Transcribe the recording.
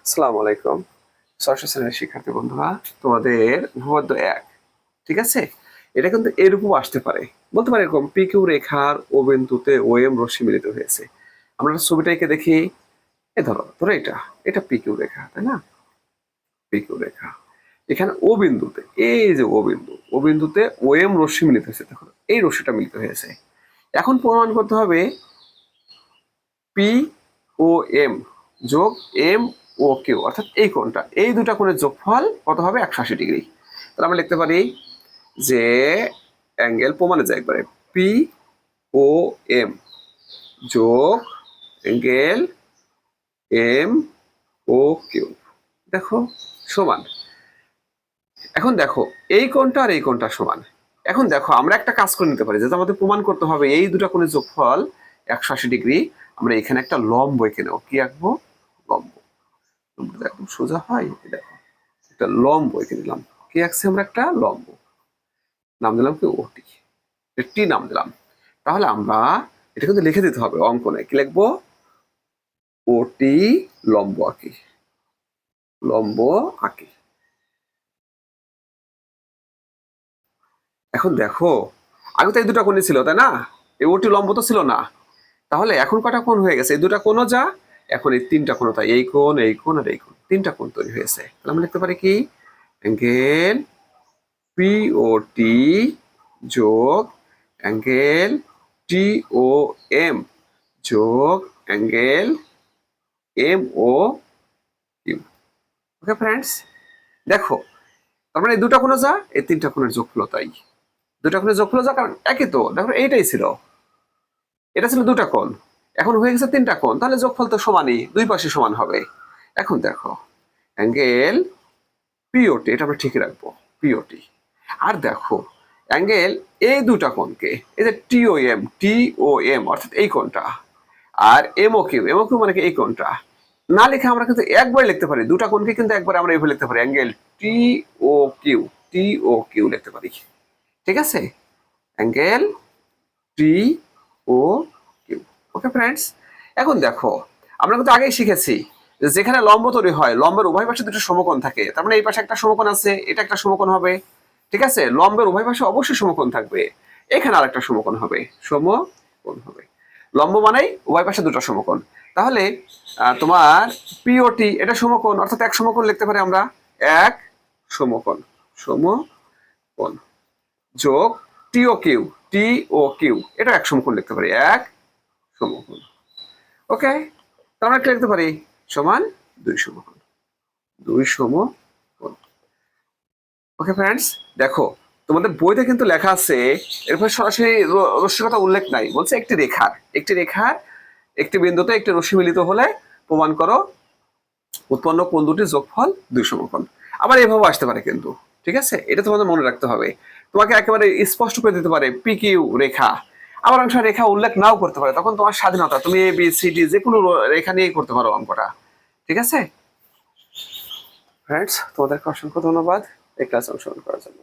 আসসালামু আলাইকুম। ষষ্ঠ শ্রেণীর শিক্ষার্থী বন্ধুরা, তোমাদের উপপাদ্য ১, ঠিক আছে? এটা কিন্তু এরকম আসতে পারে, বলতে পারে এরকম পি কিউ রেখার ও বিন্দুতে ও এম রশ্মি মিলিত হয়েছে। আমরা ছবিটা এঁকে দেখি। ধরো এটা এটা পি কিউ রেখা, তাই না? পি কিউ রেখা, এখানে ও বিন্দুতে, এই যে ও বিন্দুতে ও এম রশ্মি মিলিত হয়েছে। দেখো এই রশ্মিটা মিলিত হয়েছে। এখন প্রমাণ করতে হবে পি ও এম যোগ এম ও কিউ, অর্থাৎ এই কোণটা, এই দুটা কোণের যোগফল কত হবে? 180 ডিগ্রি। তাহলে আমরা লিখতে পারি যে অ্যাঙ্গেল, প্রমাণে যায় একবারে, পি ও এম যোগ অ্যাঙ্গেল এম ও কিউ, দেখো সমান। এখন দেখো এই কোণটা আর এই কোণটা সমান। এখন দেখো আমরা একটা কাজ করে নিতে পারি, যেটা আমাদের প্রমাণ করতে হবে এই দুটা কোণের যোগফল 180 ডিগ্রি। আমরা এখানে একটা লম্ব এঁকে নেবো। কি আঁকবো? লম্ব। একদম সোজা হয়, দেখো একটা লম্ব এঁকে দিলাম। কি আঁকছি আমরা? একটা লম্ব। নাম দিলাম কি? ওটি। টি নাম দিলাম। তাহলে আমরা এটা কিন্তু লিখে দিতে হবে অঙ্কনে। কি লিখবো? ওটি লম্ব আঁকি, লম্ব আঁকি। এখন দেখো আগে তো এই দুটা কোণই ছিল, তাই না? এই ওটি লম্ব তো ছিল না। তাহলে এখন কটা কোণ হয়ে গেছে? এই দুটা কোণও যা, এখন এই তিনটা কোণ, তাই এই কোণ, এই কোণ আর এই কোণ, তিনটা কোণ তৈরি হয়েছে। তাহলে আমরা লিখতে পারি কি? অ্যাঙ্গেল পি ও টি যোগ অ্যাঙ্গেল টি ও এম যোগ angle M O Q. Okay friends, দেখো তার মানে এই দুটা কোণ যা, এই তিনটা কোণের যোগফল তাই। দুটা কোণের যোগফল যা, কারণ একই তো। দেখো এইটাই ছিল, এটা ছিল দুটা কোণ, এখন হয়ে গেছে তিনটা কোণ, তাহলে যোগফল তো সমানই, দুই পাশে সমান হবে। এখন দেখো অ্যাঙ্গেল পিওটি, এটা আমরা ঠিক রাখবো, পিওটি। আর দেখো অ্যাঙ্গেল এই দুটা কোণকে, এই যে টি ও এম অর্থাৎ এই কোণটা, আর এম ও কিউ, মানে কি এই কোণটা, না লিখে আমরা কিন্তু একবার লিখতে পারি। দুটা কোণকে কিন্তু একবার আমরা এইভাবে লিখতে পারি, অ্যাঙ্গেল টি ও কিউ, লিখতে পারি। ঠিক আছে? অ্যাঙ্গেল টি ও কিউ। ওকে ফ্রেন্ডস, এখন দেখো আমরা কিন্তু আগেই শিখেছি যে যেখানে লম্ব তৈরি হয়, লম্বের উভয় পাশে দুটো সমকোণ থাকে। তার মানে এই পাশে একটা সমকোণ আছে, এটা একটা সমকোণ হবে। ঠিক আছে? লম্বের উভয় পাশে অবশ্যই সমকোণ থাকবে। এখানে আর একটা সমকোণ হবে, সমকোণ হবে। লম্ব মানেই উভয় পাশে দুটো সমকোণ। তাহলে তোমার পিওটি এটা সমকোণ, অর্থাৎ এক সমকোণ লিখতে পারি আমরা, এক সমকোণ, সমকোণ যোগ টি ও কিউ, এটা এক সমকোণ লিখতে পারি, এক সমকোণ। ওকে, তাহলে আমরা লিখতে পারি সমান দুই সমকোণ, দুই সমকোণ। ওকে ফ্রেন্ডস, দেখো তোমাদের বইতে কিন্তু লেখা আছে, এরপর সরাসরি রশ্মির কথা উল্লেখ নাই, বলছে একটি রেখার একটি বিন্দুতে একটি রশ্মি মিলিত হলে প্রমাণ করো উৎপন্ন কোণ দুটির যোগফল দুই সমকোণ। আবার এভাবে আসতে পারে কিন্তু। ঠিক আছে, এটা তোমাদের মনে রাখতে হবে। তোমাকে একেবারে স্পষ্ট করে দিতে পারে পি কিউ রেখা, আবার অংশ রেখা উল্লেখ নাও করতে পারে, তখন তোমার স্বাধীনতা, তুমি এ বি সি ডি যে কোনো রেখা নিয়েই করতে পারো অঙ্কটা। ঠিক আছে ফ্রেন্ডস, তোমাদেরকে অসংখ্য ধন্যবাদ এই ক্লাস অংশগ্রহণ করার জন্য।